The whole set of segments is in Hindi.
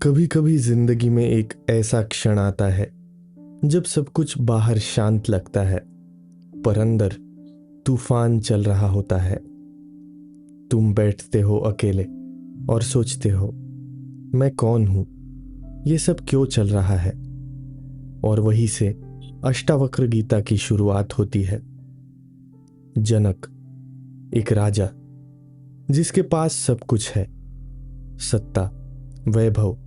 कभी कभी जिंदगी में एक ऐसा क्षण आता है जब सब कुछ बाहर शांत लगता है, पर अंदर तूफान चल रहा होता है। तुम बैठते हो अकेले और सोचते हो, मैं कौन हूं, ये सब क्यों चल रहा है। और वहीं से अष्टावक्र गीता की शुरुआत होती है। जनक, एक राजा जिसके पास सब कुछ है, सत्ता, वैभव,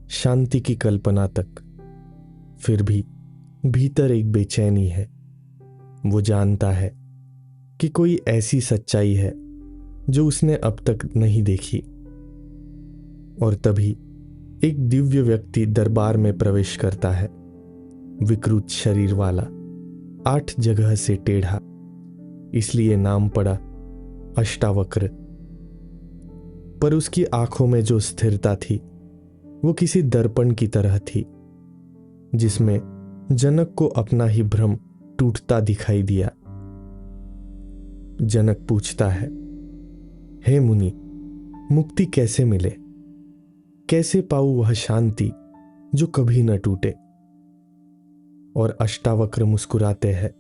शांति की कल्पना तक, फिर भी भीतर एक बेचैनी है। वो जानता है कि कोई ऐसी सच्चाई है जो उसने अब तक नहीं देखी। और तभी एक दिव्य व्यक्ति दरबार में प्रवेश करता है, विकृत शरीर वाला, 8 जगह से टेढ़ा, इसलिए नाम पड़ा अष्टावक्र। पर उसकी आंखों में जो स्थिरता थी वो किसी दर्पण की तरह थी, जिसमें जनक को अपना ही भ्रम टूटता दिखाई दिया। जनक पूछता है, हे मुनि, मुक्ति कैसे मिले? कैसे पाऊं वह शांति जो कभी न टूटे? और अष्टावक्र मुस्कुराते हैं।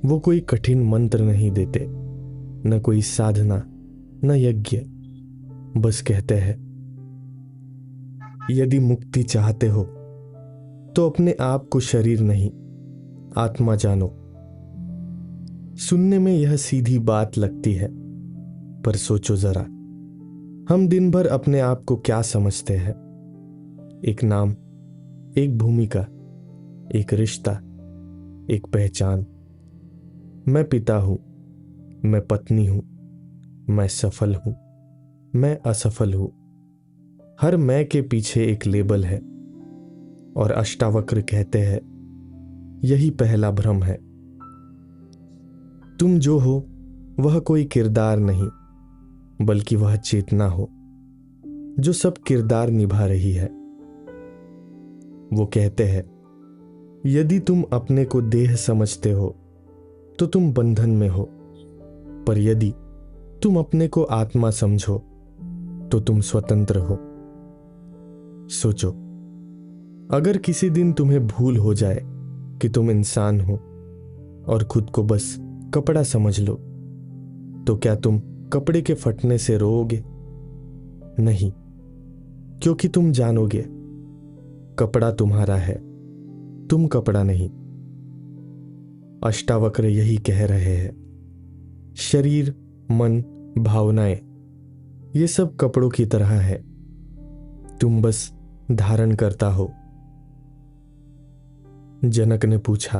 वो कोई कठिन मंत्र नहीं देते, न कोई साधना, न यज्ञ, बस कहते हैं, यदि मुक्ति चाहते हो तो अपने आप को शरीर नहीं, आत्मा जानो। सुनने में यह सीधी बात लगती है, पर सोचो जरा, हम दिन भर अपने आप को क्या समझते हैं? एक नाम, एक भूमिका, एक रिश्ता, एक पहचान। मैं पिता हूं, मैं पत्नी हूं, मैं सफल हूं, मैं असफल हूं। हर मैं के पीछे एक लेबल है। और अष्टावक्र कहते हैं, यही पहला भ्रम है। तुम जो हो वह कोई किरदार नहीं, बल्कि वह चेतना हो जो सब किरदार निभा रही है। वो कहते हैं, यदि तुम अपने को देह समझते हो तो तुम बंधन में हो, पर यदि तुम अपने को आत्मा समझो तो तुम स्वतंत्र हो। सोचो, अगर किसी दिन तुम्हें भूल हो जाए कि तुम इंसान हो और खुद को बस कपड़ा समझ लो, तो क्या तुम कपड़े के फटने से रोओगे? नहीं, क्योंकि तुम जानोगे कपड़ा तुम्हारा है, तुम कपड़ा नहीं। अष्टावक्र यही कह रहे हैं, शरीर, मन, भावनाएं, ये सब कपड़ों की तरह है, तुम बस धारण करता हो। जनक ने पूछा,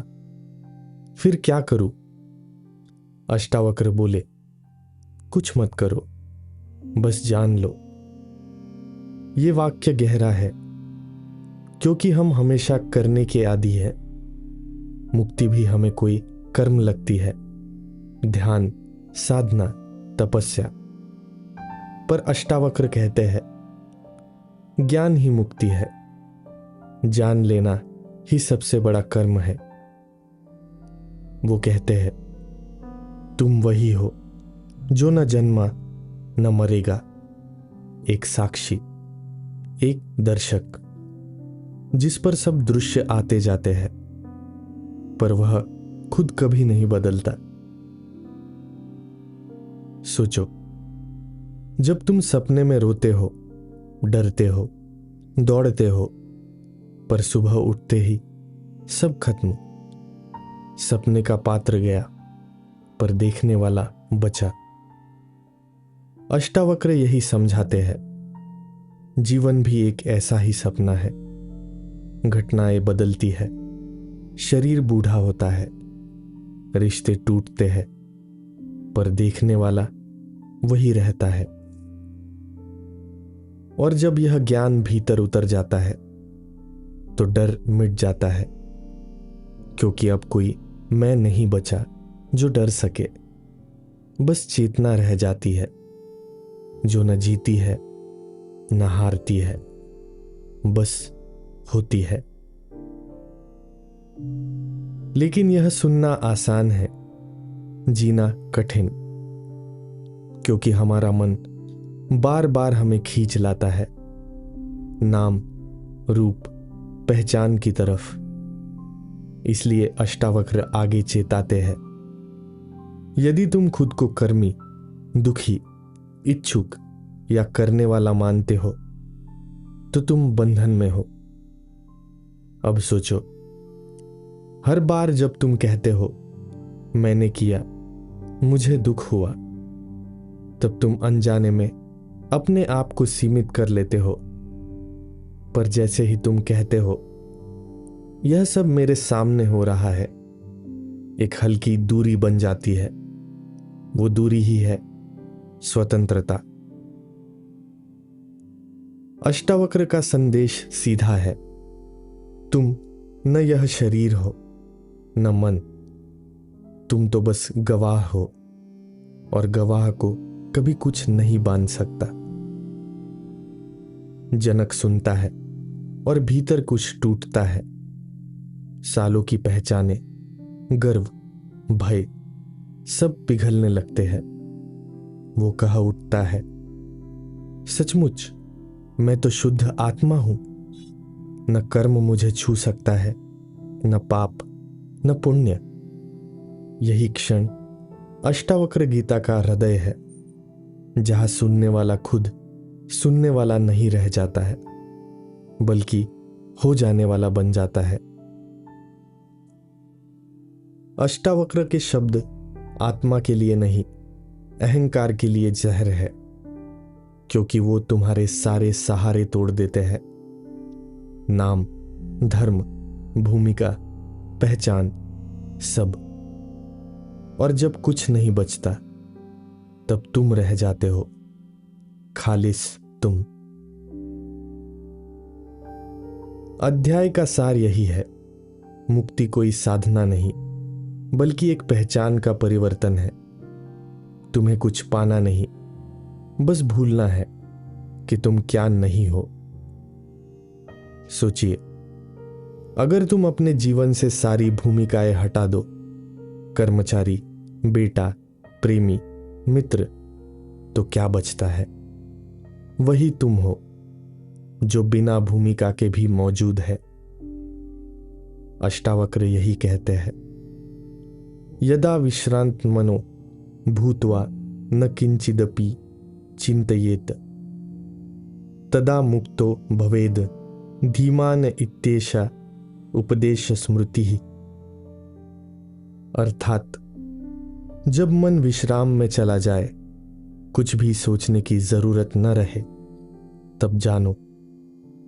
फिर क्या करूं? अष्टावक्र बोले, कुछ मत करो, बस जान लो। ये वाक्य गहरा है, क्योंकि हम हमेशा करने के आदी है। मुक्ति भी हमें कोई कर्म लगती है, ध्यान, साधना, तपस्या। पर अष्टावक्र कहते हैं, ज्ञान ही मुक्ति है, जान लेना ही सबसे बड़ा कर्म है। वो कहते हैं, तुम वही हो जो न जन्मा न मरेगा, एक साक्षी, एक दर्शक, जिस पर सब दृश्य आते जाते हैं, पर वह खुद कभी नहीं बदलता। सोचो, जब तुम सपने में रोते हो, डरते हो, दौड़ते हो, पर सुबह उठते ही सब खत्म। सपने का पात्र गया, पर देखने वाला बचा। अष्टावक्र यही समझाते हैं, जीवन भी एक ऐसा ही सपना है। घटनाएं बदलती है, शरीर बूढ़ा होता है, रिश्ते टूटते हैं, पर देखने वाला वही रहता है। और जब यह ज्ञान भीतर उतर जाता है तो डर मिट जाता है, क्योंकि अब कोई मैं नहीं बचा जो डर सके। बस चेतना रह जाती है, जो न जीती है न हारती है, बस होती है। लेकिन यह सुनना आसान है, जीना कठिन, क्योंकि हमारा मन बार बार हमें खींच लाता है। नाम, रूप, पहचान की तरफ। इसलिए अष्टावक्र आगे चेताते हैं, यदि तुम खुद को कर्मी, दुखी, इच्छुक या करने वाला मानते हो तो तुम बंधन में हो। अब सोचो, हर बार जब तुम कहते हो मैंने किया, मुझे दुख हुआ, तब तुम अनजाने में अपने आप को सीमित कर लेते हो। पर जैसे ही तुम कहते हो यह सब मेरे सामने हो रहा है, एक हल्की दूरी बन जाती है। वो दूरी ही है स्वतंत्रता। अष्टावक्र का संदेश सीधा है, तुम न यह शरीर हो न मन, तुम तो बस गवाह हो, और गवाह को कभी कुछ नहीं बांध सकता। जनक सुनता है और भीतर कुछ टूटता है। सालों की पहचाने, गर्व, भय सब पिघलने लगते हैं। वो कह उठता है, सचमुच मैं तो शुद्ध आत्मा हूं। न कर्म मुझे छू सकता है, न पाप, न पुण्य। यही क्षण अष्टावक्र गीता का हृदय है, जहां सुनने वाला खुद सुनने वाला नहीं रह जाता है, बल्कि हो जाने वाला बन जाता है। अष्टावक्र के शब्द आत्मा के लिए नहीं, अहंकार के लिए जहर है, क्योंकि वो तुम्हारे सारे सहारे तोड़ देते हैं। नाम, धर्म, भूमिका, पहचान, सब। और जब कुछ नहीं बचता, तब तुम रह जाते हो, खालिस तुम। अध्याय का सार यही है, मुक्ति कोई साधना नहीं, बल्कि एक पहचान का परिवर्तन है। तुम्हें कुछ पाना नहीं, बस भूलना है कि तुम क्या नहीं हो। सोचिए, अगर तुम अपने जीवन से सारी भूमिकाएं हटा दो, कर्मचारी, बेटा, प्रेमी, मित्र, तो क्या बचता है? वही तुम हो, जो बिना भूमिका के भी मौजूद है। अष्टावक्र यही कहते हैं, यदा विश्रांत मनो भूत्वा न किंचिदपि चिंतयेत तदा मुक्तो भवेद धीमान इत्येषा उपदेश स्मृति। अर्थात जब मन विश्राम में चला जाए, कुछ भी सोचने की जरूरत न रहे, तब जानो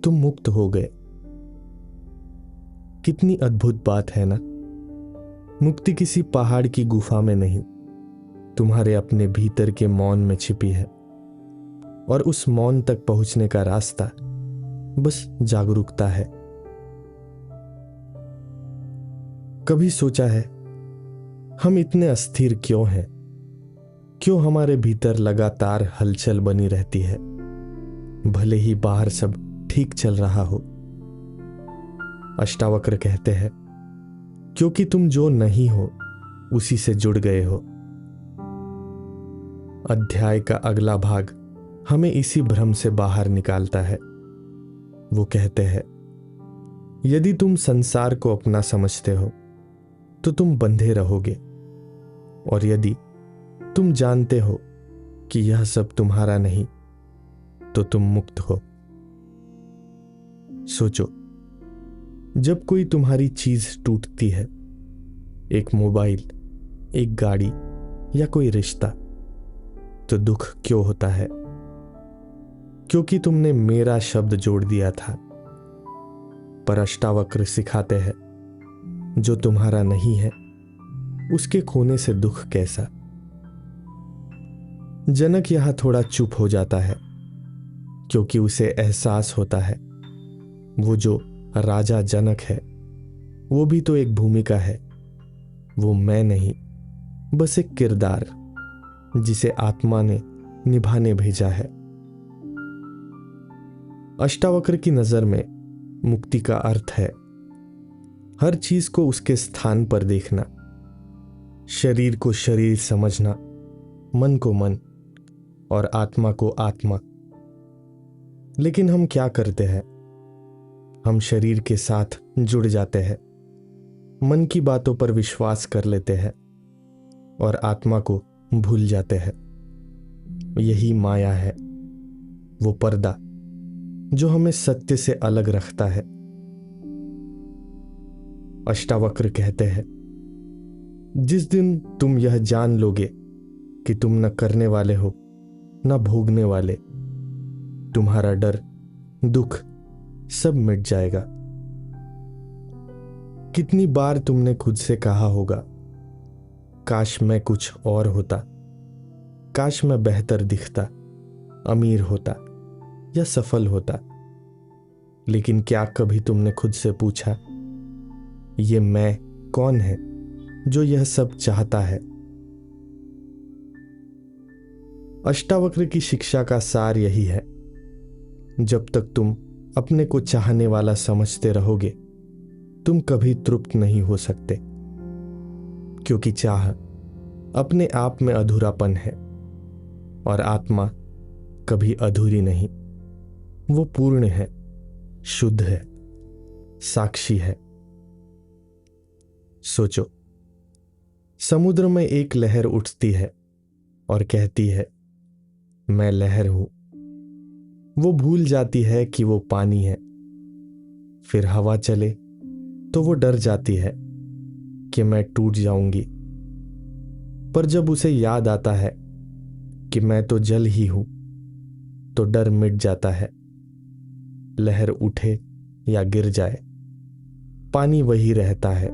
तुम मुक्त हो गए। कितनी अद्भुत बात है ना। मुक्ति किसी पहाड़ की गुफा में नहीं, तुम्हारे अपने भीतर के मौन में छिपी है। और उस मौन तक पहुंचने का रास्ता बस जागरूकता है। कभी सोचा है हम इतने अस्थिर क्यों हैं? क्यों हमारे भीतर लगातार हलचल बनी रहती है, भले ही बाहर सब ठीक चल रहा हो? अष्टावक्र कहते हैं, क्योंकि तुम जो नहीं हो उसी से जुड़ गए हो। अध्याय का अगला भाग हमें इसी भ्रम से बाहर निकालता है। वो कहते हैं, यदि तुम संसार को अपना समझते हो तो तुम बंधे रहोगे, और यदि तुम जानते हो कि यह सब तुम्हारा नहीं, तो तुम मुक्त हो। सोचो, जब कोई तुम्हारी चीज टूटती है, एक मोबाइल, एक गाड़ी या कोई रिश्ता, तो दुख क्यों होता है? क्योंकि तुमने मेरा शब्द जोड़ दिया था। पर अष्टावक्र सिखाते हैं, जो तुम्हारा नहीं है उसके खोने से दुख कैसा। जनक यहां थोड़ा चुप हो जाता है, क्योंकि उसे एहसास होता है वो जो राजा जनक है वो भी तो एक भूमिका है। वो मैं नहीं, बस एक किरदार जिसे आत्मा ने निभाने भेजा है। अष्टावक्र की नजर में मुक्ति का अर्थ है हर चीज को उसके स्थान पर देखना, शरीर को शरीर समझना, मन को मन और आत्मा को आत्मा। लेकिन हम क्या करते हैं? हम शरीर के साथ जुड़ जाते हैं, मन की बातों पर विश्वास कर लेते हैं और आत्मा को भूल जाते हैं। यही माया है, वो पर्दा जो हमें सत्य से अलग रखता है। अष्टावक्र कहते हैं, जिस दिन तुम यह जान लोगे कि तुम न करने वाले हो न भोगने वाले, तुम्हारा डर, दुख सब मिट जाएगा। कितनी बार तुमने खुद से कहा होगा, काश मैं कुछ और होता, काश मैं बेहतर दिखता, अमीर होता या सफल होता। लेकिन क्या कभी तुमने खुद से पूछा, ये मैं कौन है जो यह सब चाहता है? अष्टावक्र की शिक्षा का सार यही है, जब तक तुम अपने को चाहने वाला समझते रहोगे, तुम कभी तृप्त नहीं हो सकते, क्योंकि चाह अपने आप में अधूरापन है और आत्मा कभी अधूरी नहीं। वो पूर्ण है, शुद्ध है, साक्षी है। सोचो, समुद्र में एक लहर उठती है और कहती है, मैं लहर हूं। वो भूल जाती है कि वो पानी है। फिर हवा चले तो वो डर जाती है कि मैं टूट जाऊंगी। पर जब उसे याद आता है कि मैं तो जल ही हूं, तो डर मिट जाता है। लहर उठे या गिर जाए, पानी वही रहता है।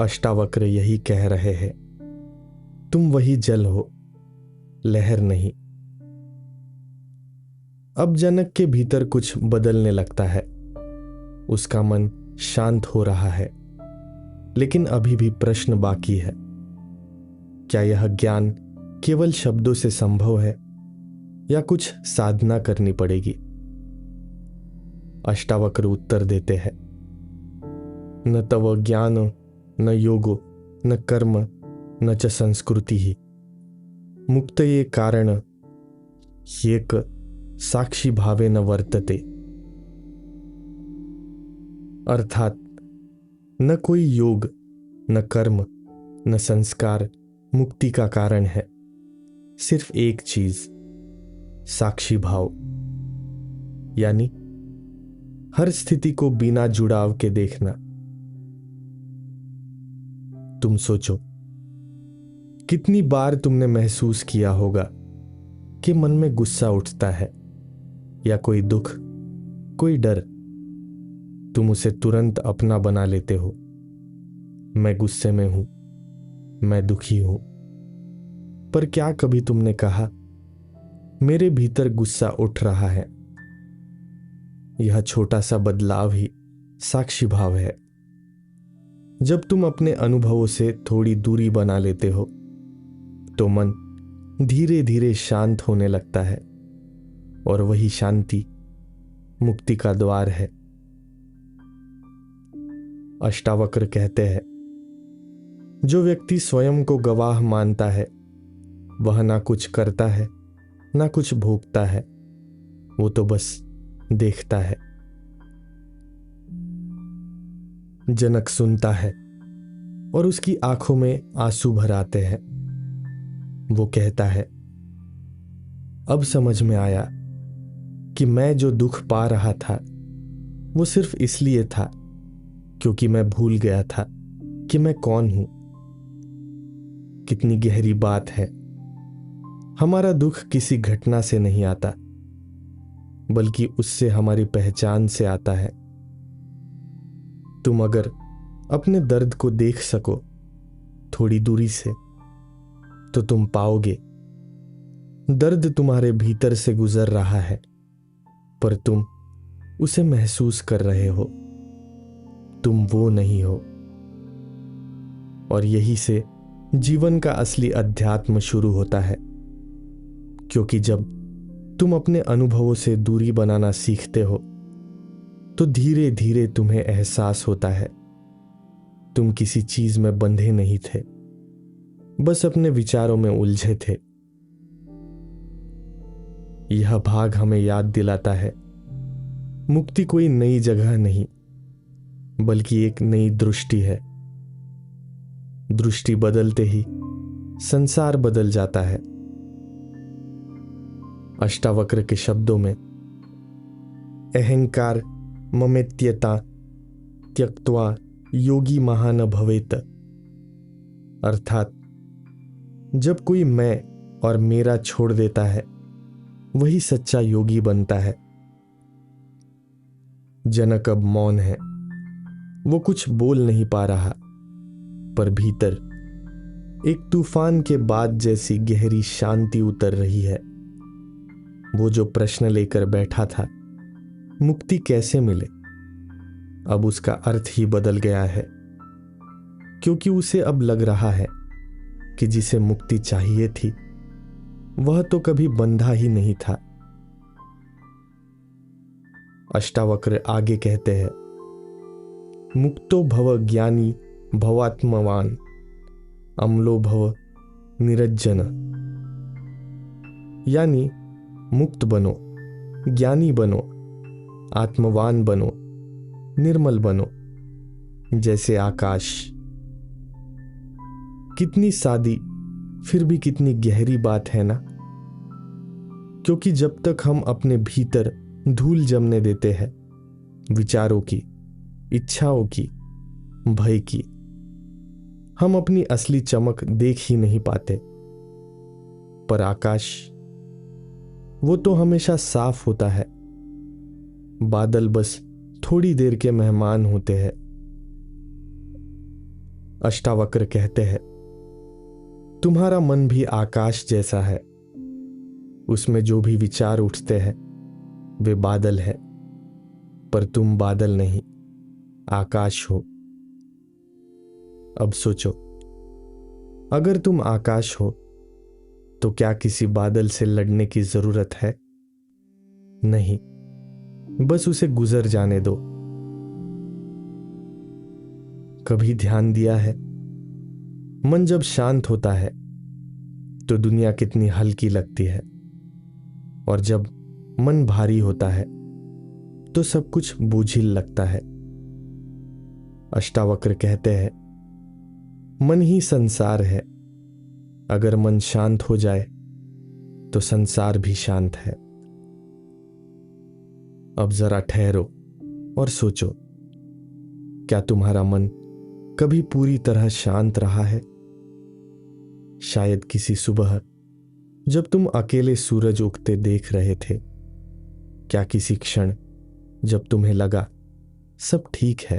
अष्टावक्र यही कह रहे हैं, तुम वही जल हो, लहर नहीं। अब जनक के भीतर कुछ बदलने लगता है। उसका मन शांत हो रहा है, लेकिन अभी भी प्रश्न बाकी है। क्या यह ज्ञान केवल शब्दों से संभव है या कुछ साधना करनी पड़ेगी? अष्टावक्र उत्तर देते हैं, न तव ज्ञान न योगो न कर्म न च संस्कृति ही मुक्तये कारण ह्येक साक्षी भावे न वर्तते। अर्थात न कोई योग, न कर्म, न संस्कार मुक्ति का कारण है, सिर्फ एक चीज, साक्षी भाव। यानी हर स्थिति को बिना जुड़ाव के देखना। तुम सोचो, कितनी बार तुमने महसूस किया होगा कि मन में गुस्सा उठता है या कोई दुख, कोई डर। तुम उसे तुरंत अपना बना लेते हो। मैं गुस्से में हूं, मैं दुखी हूं। पर क्या कभी तुमने कहा, मेरे भीतर गुस्सा उठ रहा है? यह छोटा सा बदलाव ही साक्षी भाव है। जब तुम अपने अनुभवों से थोड़ी दूरी बना लेते हो, तो मन धीरे धीरे शांत होने लगता है और वही शांति मुक्ति का द्वार है। अष्टावक्र कहते हैं, जो व्यक्ति स्वयं को गवाह मानता है, वह ना कुछ करता है ना कुछ भोगता है, वो तो बस देखता है। जनक सुनता है और उसकी आंखों में आंसू भर आते हैं। वो कहता है, अब समझ में आया कि मैं जो दुख पा रहा था वो सिर्फ इसलिए था क्योंकि मैं भूल गया था कि मैं कौन हूं। कितनी गहरी बात है। हमारा दुख किसी घटना से नहीं आता, बल्कि उससे हमारी पहचान से आता है। तुम अगर अपने दर्द को देख सको थोड़ी दूरी से, तो तुम पाओगे दर्द तुम्हारे भीतर से गुजर रहा है, पर तुम उसे महसूस कर रहे हो। तुम वो नहीं हो। और यही से जीवन का असली अध्यात्म शुरू होता है, क्योंकि जब तुम अपने अनुभवों से दूरी बनाना सीखते हो, तो धीरे धीरे तुम्हें एहसास होता है तुम किसी चीज में बंधे नहीं थे, बस अपने विचारों में उलझे थे। यह भाग हमें याद दिलाता है, मुक्ति कोई नई जगह नहीं, बल्कि एक नई दृष्टि है। दृष्टि बदलते ही संसार बदल जाता है। अष्टावक्र के शब्दों में, अहंकार ममेत्यता त्यक्त्वा योगी महान भवेत, अर्थात जब कोई मैं और मेरा छोड़ देता है, वही सच्चा योगी बनता है। जनक अब मौन है। वो कुछ बोल नहीं पा रहा, पर भीतर एक तूफान के बाद जैसी गहरी शांति उतर रही है। वो जो प्रश्न लेकर बैठा था, मुक्ति कैसे मिले, अब उसका अर्थ ही बदल गया है, क्योंकि उसे अब लग रहा है कि जिसे मुक्ति चाहिए थी वह तो कभी बंधा ही नहीं था। अष्टावक्र आगे कहते हैं, मुक्तो भव ज्ञानी भवात्मवान, अम्लो भव निरज्जन। यानी मुक्त बनो, ज्ञानी बनो, आत्मवान बनो, निर्मल बनो, जैसे आकाश। कितनी सादी फिर भी कितनी गहरी बात है ना। क्योंकि जब तक हम अपने भीतर धूल जमने देते हैं, विचारों की, इच्छाओं की, भय की, हम अपनी असली चमक देख ही नहीं पाते। पर आकाश, वो तो हमेशा साफ होता है। बादल बस थोड़ी देर के मेहमान होते हैं। अष्टावक्र कहते हैं, तुम्हारा मन भी आकाश जैसा है। उसमें जो भी विचार उठते हैं वे बादल है, पर तुम बादल नहीं, आकाश हो। अब सोचो, अगर तुम आकाश हो तो क्या किसी बादल से लड़ने की जरूरत है? नहीं, बस उसे गुजर जाने दो। कभी ध्यान दिया है, मन जब शांत होता है तो दुनिया कितनी हल्की लगती है, और जब मन भारी होता है तो सब कुछ बोझिल लगता है। अष्टावक्र कहते हैं, मन ही संसार है। अगर मन शांत हो जाए तो संसार भी शांत है। अब जरा ठहरो और सोचो, क्या तुम्हारा मन कभी पूरी तरह शांत रहा है? शायद किसी सुबह जब तुम अकेले सूरज उगते देख रहे थे, क्या किसी क्षण जब तुम्हें लगा सब ठीक है,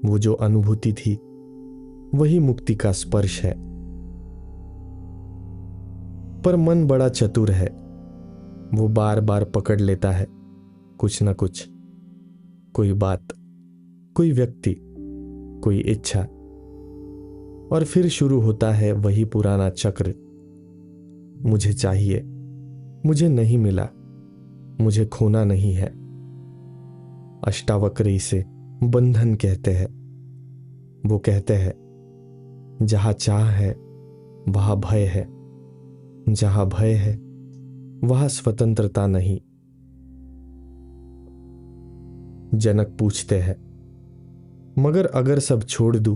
वो जो अनुभूति थी वही मुक्ति का स्पर्श है। पर मन बड़ा चतुर है, वो बार बार पकड़ लेता है कुछ न कुछ, कोई बात, कोई व्यक्ति, कोई इच्छा, और फिर शुरू होता है वही पुराना चक्र। मुझे चाहिए, मुझे नहीं मिला, मुझे खोना नहीं है। अष्टावक्र इसे बंधन कहते हैं। वो कहते हैं, जहां चाह है वहां भय है, जहां भय है वहां स्वतंत्रता नहीं। जनक पूछते हैं, मगर अगर सब छोड़ दूं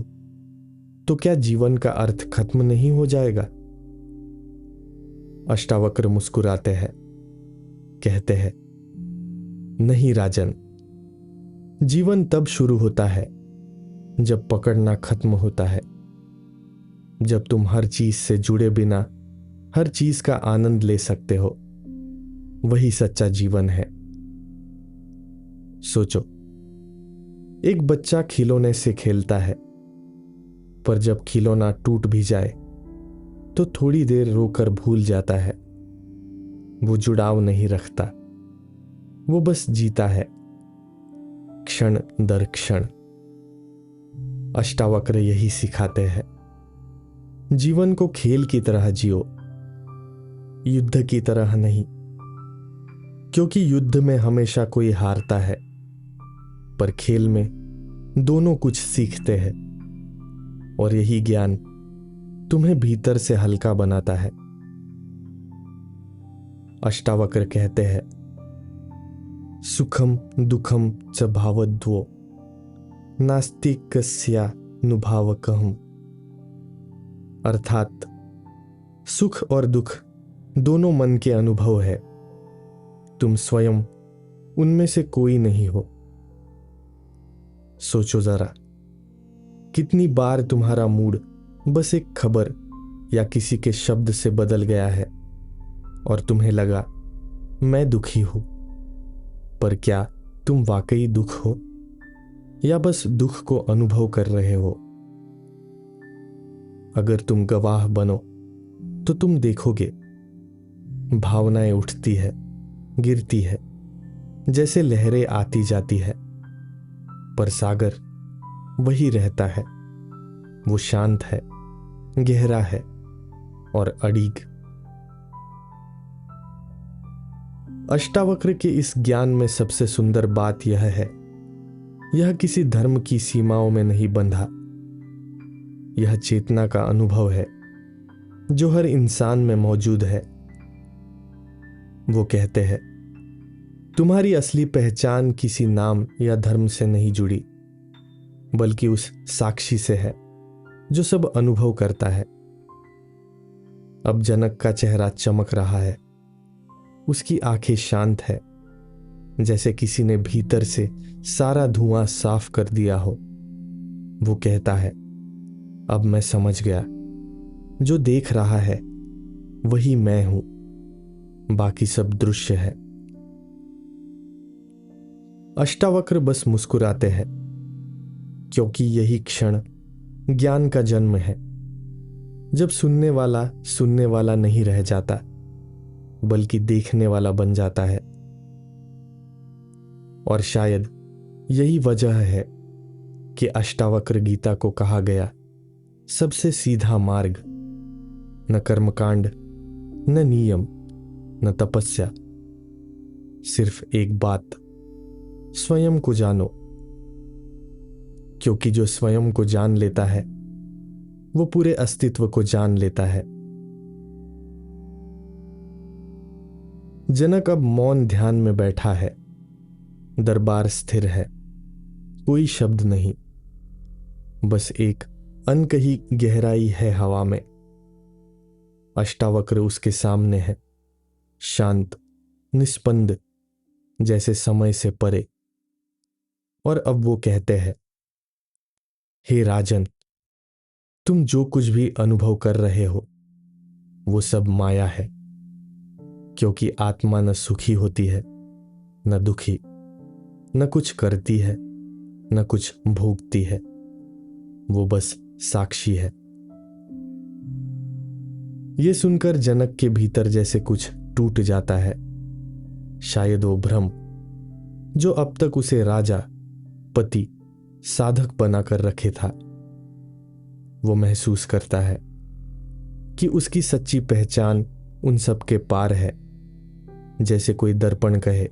तो क्या जीवन का अर्थ खत्म नहीं हो जाएगा? अष्टावक्र मुस्कुराते हैं, कहते हैं, नहीं राजन, जीवन तब शुरू होता है जब पकड़ना खत्म होता है। जब तुम हर चीज से जुड़े बिना हर चीज का आनंद ले सकते हो, वही सच्चा जीवन है। सोचो, एक बच्चा खिलौने से खेलता है, पर जब खिलौना टूट भी जाए तो थोड़ी देर रोकर भूल जाता है। वो जुड़ाव नहीं रखता, वो बस जीता है क्षण दर क्षण। अष्टावक्र यही सिखाते हैं, जीवन को खेल की तरह जियो, युद्ध की तरह नहीं। क्योंकि युद्ध में हमेशा कोई हारता है, पर खेल में दोनों कुछ सीखते हैं, और यही ज्ञान तुम्हें भीतर से हल्का बनाता है। अष्टावक्र कहते हैं, सुखम दुखम च भावद्वो नास्ति कस्यानुभावकहम्। अर्थात सुख और दुख दोनों मन के अनुभव है, तुम स्वयं उनमें से कोई नहीं हो। सोचो जरा, कितनी बार तुम्हारा मूड बस एक खबर या किसी के शब्द से बदल गया है और तुम्हें लगा मैं दुखी हूं, पर क्या तुम वाकई दुख हो या बस दुख को अनुभव कर रहे हो? अगर तुम गवाह बनो तो तुम देखोगे भावनाएं उठती है, गिरती है, जैसे लहरें आती जाती है, पर सागर वही रहता है। वो शांत है, गहरा है और अड़िग। अष्टावक्र के इस ज्ञान में सबसे सुंदर बात यह है, यह किसी धर्म की सीमाओं में नहीं बंधा। यह चेतना का अनुभव है जो हर इंसान में मौजूद है। वो कहते हैं, तुम्हारी असली पहचान किसी नाम या धर्म से नहीं जुड़ी, बल्कि उस साक्षी से है जो सब अनुभव करता है। अब जनक का चेहरा चमक रहा है, उसकी आंखें शांत है, जैसे किसी ने भीतर से सारा धुआं साफ कर दिया हो। वो कहता है, अब मैं समझ गया, जो देख रहा है वही मैं हूं, बाकी सब दृश्य है। अष्टावक्र बस मुस्कुराते हैं, क्योंकि यही क्षण ज्ञान का जन्म है, जब सुनने वाला नहीं रह जाता, बल्कि देखने वाला बन जाता है। और शायद यही वजह है कि अष्टावक्र गीता को कहा गया सबसे सीधा मार्ग। न कर्मकांड, न नियम, न तपस्या, सिर्फ एक बात, स्वयं को जानो। क्योंकि जो स्वयं को जान लेता है वो पूरे अस्तित्व को जान लेता है। जनक अब मौन ध्यान में बैठा है, दरबार स्थिर है, कोई शब्द नहीं, बस एक अनकही गहराई है हवा में। अष्टावक्र उसके सामने है, शांत, निस्पंद, जैसे समय से परे। और अब वो कहते हैं, हे राजन, तुम जो कुछ भी अनुभव कर रहे हो वो सब माया है, क्योंकि आत्मा न सुखी होती है न दुखी, न कुछ करती है न कुछ भोगती है, वो बस साक्षी है। ये सुनकर जनक के भीतर जैसे कुछ टूट जाता है। शायद वो भ्रम जो अब तक उसे राजा, पति, साधक बनाकर रखे था, वो महसूस करता है कि उसकी सच्ची पहचान उन सब के पार है। जैसे कोई दर्पण कहे,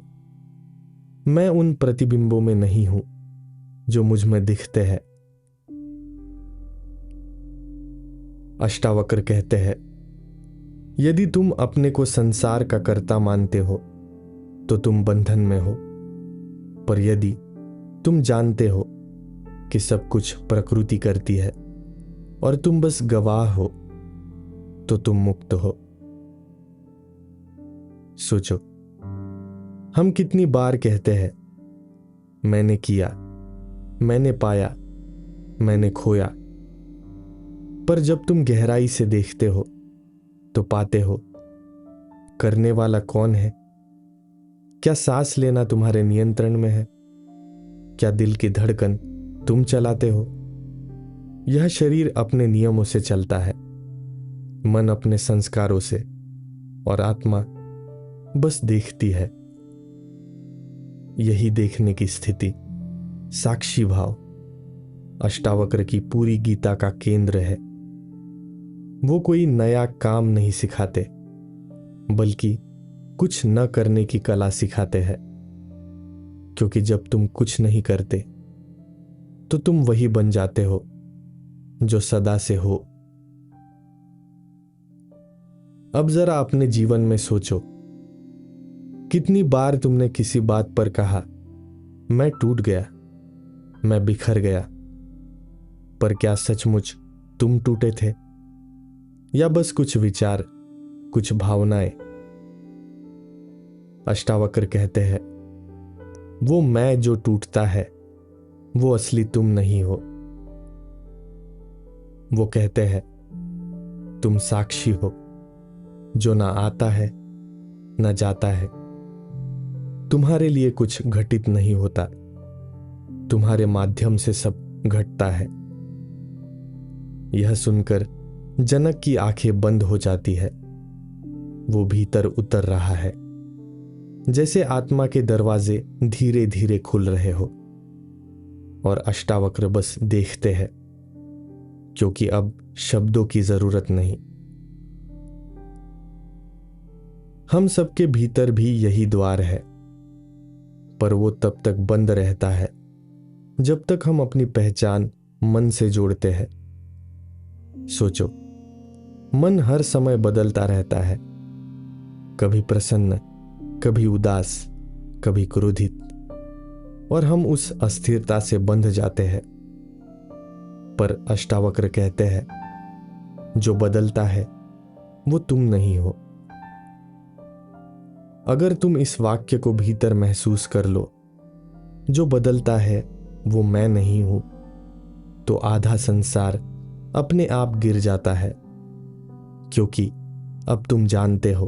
मैं उन प्रतिबिंबों में नहीं हूं जो मुझ में दिखते हैं। अष्टावक्र कहते हैं, यदि तुम अपने को संसार का कर्ता मानते हो तो तुम बंधन में हो, पर यदि तुम जानते हो कि सब कुछ प्रकृति करती है और तुम बस गवाह हो, तो तुम मुक्त हो। सोचो, हम कितनी बार कहते हैं, मैंने किया, मैंने पाया, मैंने खोया, पर जब तुम गहराई से देखते हो तो पाते हो करने वाला कौन है। क्या सांस लेना तुम्हारे नियंत्रण में है? क्या दिल की धड़कन तुम चलाते हो? यह शरीर अपने नियमों से चलता है, मन अपने संस्कारों से, और आत्मा बस देखती है। यही देखने की स्थिति, साक्षी भाव, अष्टावक्र की पूरी गीता का केंद्र है। वो कोई नया काम नहीं सिखाते, बल्कि कुछ न करने की कला सिखाते हैं। क्योंकि जब तुम कुछ नहीं करते तो तुम वही बन जाते हो जो सदा से हो। अब जरा अपने जीवन में सोचो, कितनी बार तुमने किसी बात पर कहा, मैं टूट गया, मैं बिखर गया, पर क्या सचमुच तुम टूटे थे, या बस कुछ विचार, कुछ भावनाएं? अष्टावक्र कहते हैं, वो मैं जो टूटता है वो असली तुम नहीं हो। वो कहते हैं, तुम साक्षी हो जो ना आता है ना जाता है। तुम्हारे लिए कुछ घटित नहीं होता, तुम्हारे माध्यम से सब घटता है। यह सुनकर जनक की आंखें बंद हो जाती है। वो भीतर उतर रहा है, जैसे आत्मा के दरवाजे धीरे धीरे खुल रहे हो। और अष्टावक्र बस देखते हैं, क्योंकि अब शब्दों की जरूरत नहीं। हम सबके भीतर भी यही द्वार है, पर वो तब तक बंद रहता है जब तक हम अपनी पहचान मन से जोड़ते हैं। सोचो, मन हर समय बदलता रहता है, कभी प्रसन्न, कभी उदास, कभी क्रोधित, और हम उस अस्थिरता से बंध जाते हैं। पर अष्टावक्र कहते हैं, जो बदलता है वो तुम नहीं हो। अगर तुम इस वाक्य को भीतर महसूस कर लो, जो बदलता है वो मैं नहीं हूं, तो आधा संसार अपने आप गिर जाता है। क्योंकि अब तुम जानते हो,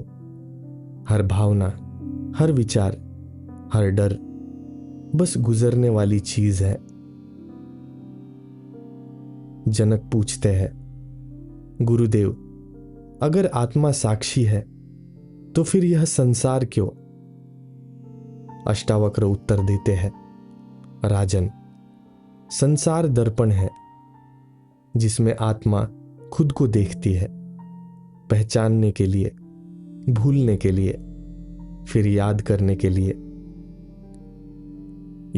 हर भावना, हर विचार, हर डर बस गुजरने वाली चीज है। जनक पूछते हैं, गुरुदेव, अगर आत्मा साक्षी है तो फिर यह संसार क्यों? अष्टावक्र उत्तर देते हैं, राजन, संसार दर्पण है जिसमें आत्मा खुद को देखती है, पहचानने के लिए, भूलने के लिए, फिर याद करने के लिए।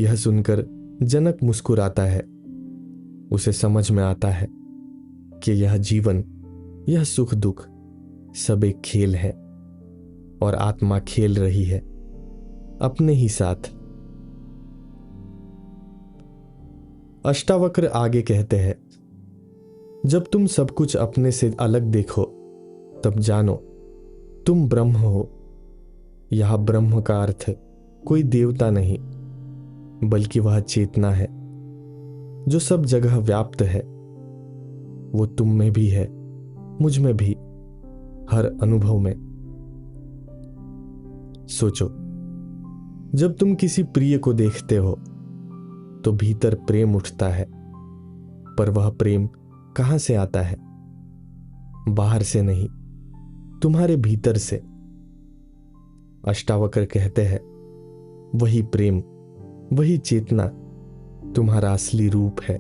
यह सुनकर जनक मुस्कुराता है। उसे समझ में आता है कि यह जीवन, यह सुख दुख सब एक खेल है, और आत्मा खेल रही है अपने ही साथ। अष्टावक्र आगे कहते हैं, जब तुम सब कुछ अपने से अलग देखो तब जानो तुम ब्रह्म हो। यह ब्रह्म का अर्थ कोई देवता नहीं, बल्कि वह चेतना है जो सब जगह व्याप्त है। वो तुम में भी है, मुझ में भी, हर अनुभव में। सोचो, जब तुम किसी प्रिय को देखते हो तो भीतर प्रेम उठता है, पर वह प्रेम कहां से आता है? बाहर से नहीं, तुम्हारे भीतर से। अष्टावक्र कहते हैं, वही प्रेम, वही चेतना तुम्हारा असली रूप है।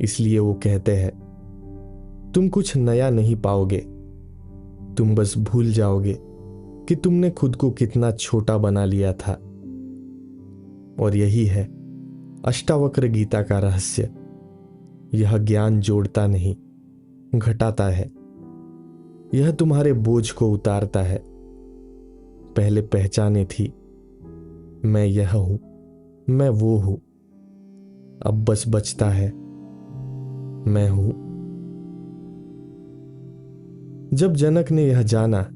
इसलिए वो कहते हैं, तुम कुछ नया नहीं पाओगे, तुम बस भूल जाओगे कि तुमने खुद को कितना छोटा बना लिया था। और यही है अष्टावक्र गीता का रहस्य। यह ज्ञान जोड़ता नहीं, घटाता है। यह तुम्हारे बोझ को उतारता है। पहले पहचाने थी, मैं यह हूं, मैं वो हूं। अब बस बचता है, मैं हूं। जब जनक ने यह जाना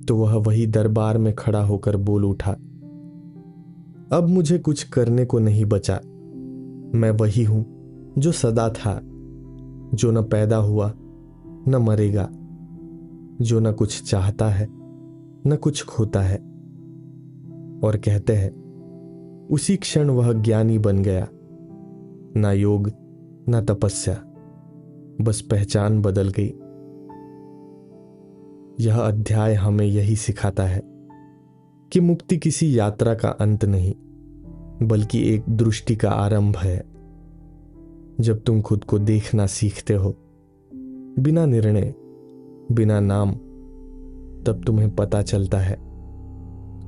तो वह वही दरबार में खड़ा होकर बोल उठा, अब मुझे कुछ करने को नहीं बचा। मैं वही हूं जो सदा था, जो न पैदा हुआ न मरेगा, जो न कुछ चाहता है न कुछ खोता है। और कहते हैं, उसी क्षण वह ज्ञानी बन गया। ना योग ना तपस्या, बस पहचान बदल गई। यह अध्याय हमें यही सिखाता है कि मुक्ति किसी यात्रा का अंत नहीं, बल्कि एक दृष्टि का आरंभ है। जब तुम खुद को देखना सीखते हो, बिना निर्णय, बिना नाम, तब तुम्हें पता चलता है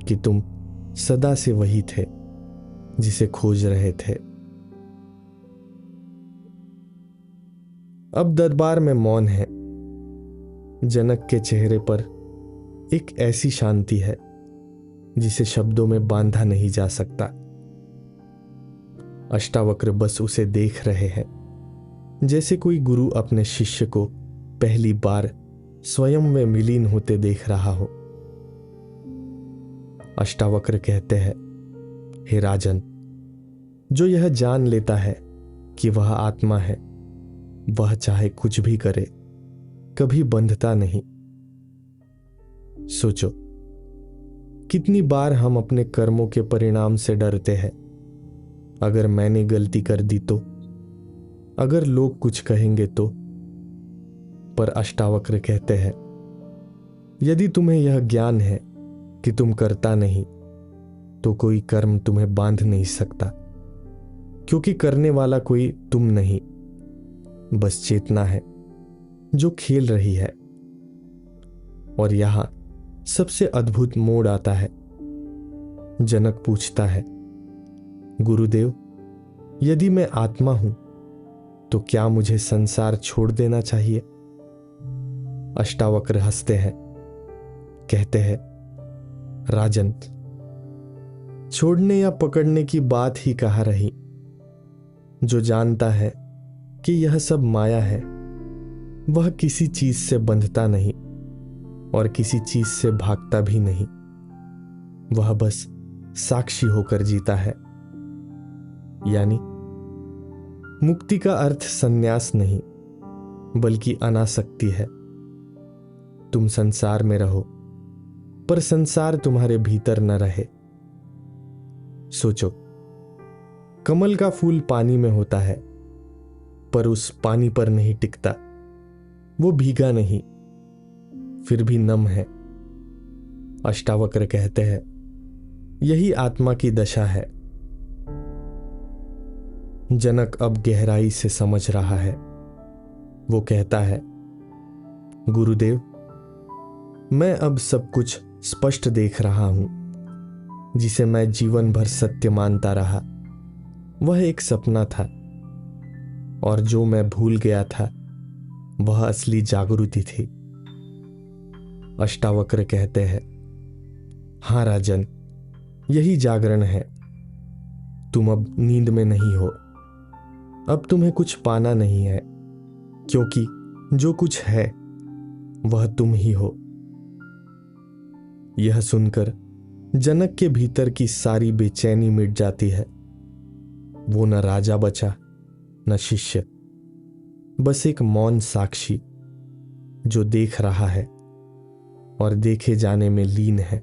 कि तुम सदा से वही थे जिसे खोज रहे थे। अब दरबार में मौन है। जनक के चेहरे पर एक ऐसी शांति है जिसे शब्दों में बांधा नहीं जा सकता। अष्टावक्र बस उसे देख रहे हैं, जैसे कोई गुरु अपने शिष्य को पहली बार स्वयं में विलीन होते देख रहा हो। अष्टावक्र कहते हैं, हे राजन, जो यह जान लेता है कि वह आत्मा है, वह चाहे कुछ भी करे, कभी बंधता नहीं। सोचो, कितनी बार हम अपने कर्मों के परिणाम से डरते हैं। अगर मैंने गलती कर दी तो, अगर लोग कुछ कहेंगे तो। पर अष्टावक्र कहते हैं, यदि तुम्हें यह ज्ञान है कि तुम करता नहीं, तो कोई कर्म तुम्हें बांध नहीं सकता, क्योंकि करने वाला कोई तुम नहीं, बस चेतना है जो खेल रही है। और यहां सबसे अद्भुत मोड़ आता है। जनक पूछता है, गुरुदेव, यदि मैं आत्मा हूं तो क्या मुझे संसार छोड़ देना चाहिए? अष्टावक्र हंसते हैं, कहते हैं, राजन, छोड़ने या पकड़ने की बात ही कहाँ रही। जो जानता है कि यह सब माया है, वह किसी चीज से बंधता नहीं और किसी चीज से भागता भी नहीं। वह बस साक्षी होकर जीता है। यानी मुक्ति का अर्थ संन्यास नहीं, बल्कि अनासक्ति है। तुम संसार में रहो, पर संसार तुम्हारे भीतर न रहे। सोचो, कमल का फूल पानी में होता है, पर उस पानी पर नहीं टिकता। वो भीगा नहीं, फिर भी नम है। अष्टावक्र कहते हैं, यही आत्मा की दशा है। जनक अब गहराई से समझ रहा है। वो कहता है, गुरुदेव, मैं अब सब कुछ स्पष्ट देख रहा हूं। जिसे मैं जीवन भर सत्य मानता रहा, वह एक सपना था, और जो मैं भूल गया था, वह असली जागृति थी। अष्टावक्र कहते हैं, हां राजन, यही जागरण है। तुम अब नींद में नहीं हो। अब तुम्हें कुछ पाना नहीं है, क्योंकि जो कुछ है वह तुम ही हो। यह सुनकर जनक के भीतर की सारी बेचैनी मिट जाती है। वो न राजा बचा, न शिष्य, बस एक मौन साक्षी जो देख रहा है और देखे जाने में लीन है।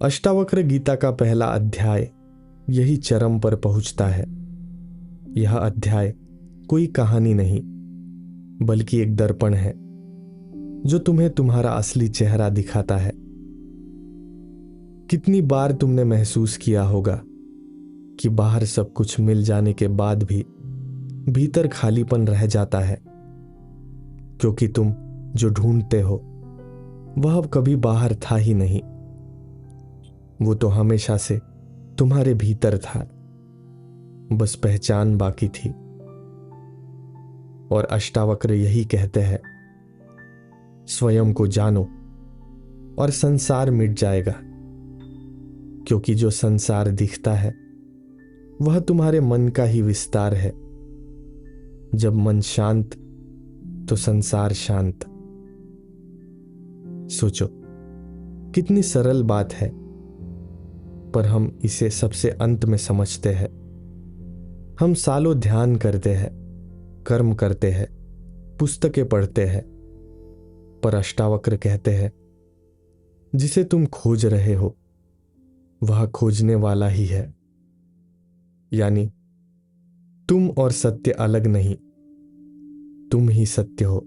अष्टावक्र गीता का पहला अध्याय यही चरम पर पहुंचता है। यह अध्याय कोई कहानी नहीं, बल्कि एक दर्पण है जो तुम्हें तुम्हारा असली चेहरा दिखाता है। कितनी बार तुमने महसूस किया होगा कि बाहर सब कुछ मिल जाने के बाद भी भीतर खालीपन रह जाता है, क्योंकि तुम जो ढूंढते हो वह अब कभी बाहर था ही नहीं। वो तो हमेशा से तुम्हारे भीतर था, बस पहचान बाकी थी। और अष्टावक्र यही कहते हैं, स्वयं को जानो और संसार मिट जाएगा, क्योंकि जो संसार दिखता है वह तुम्हारे मन का ही विस्तार है। जब मन शांत तो संसार शांत। सोचो, कितनी सरल बात है, पर हम इसे सबसे अंत में समझते हैं। हम सालों ध्यान करते हैं, कर्म करते हैं, पुस्तकें पढ़ते हैं, पर अष्टावक्र कहते हैं, जिसे तुम खोज रहे हो वह खोजने वाला ही है। यानी तुम और सत्य अलग नहीं, तुम ही सत्य हो।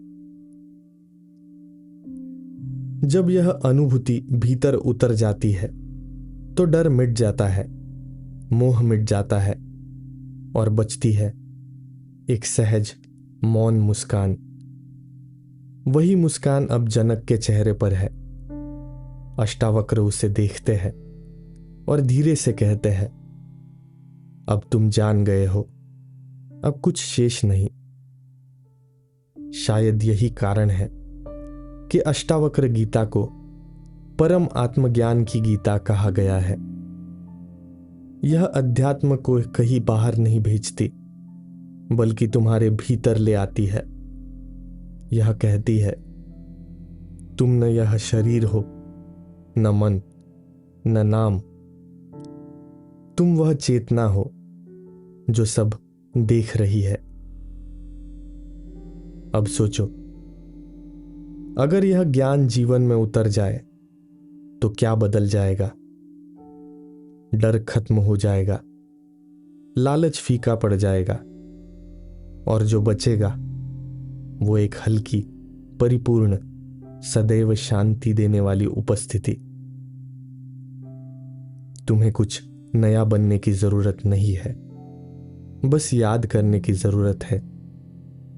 जब यह अनुभूति भीतर उतर जाती है तो डर मिट जाता है, मोह मिट जाता है, और बचती है एक सहज मौन मुस्कान। वही मुस्कान अब जनक के चेहरे पर है। अष्टावक्र उसे देखते हैं और धीरे से कहते हैं, अब तुम जान गए हो, अब कुछ शेष नहीं। शायद यही कारण है कि अष्टावक्र गीता को परम आत्मज्ञान की गीता कहा गया है। यह अध्यात्म को कहीं बाहर नहीं भेजती, बल्कि तुम्हारे भीतर ले आती है। यह कहती है, तुम न यह शरीर हो, न मन, न नाम। तुम वह चेतना हो जो सब देख रही है। अब सोचो, अगर यह ज्ञान जीवन में उतर जाए तो क्या बदल जाएगा? डर खत्म हो जाएगा, लालच फीका पड़ जाएगा, और जो बचेगा वो एक हल्की, परिपूर्ण, सदैव शांति देने वाली उपस्थिति। तुम्हें कुछ नया बनने की जरूरत नहीं है, बस याद करने की जरूरत है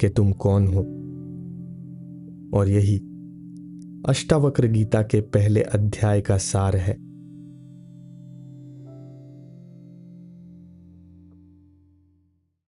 कि तुम कौन हो। और यही अष्टावक्र गीता के पहले अध्याय का सार है।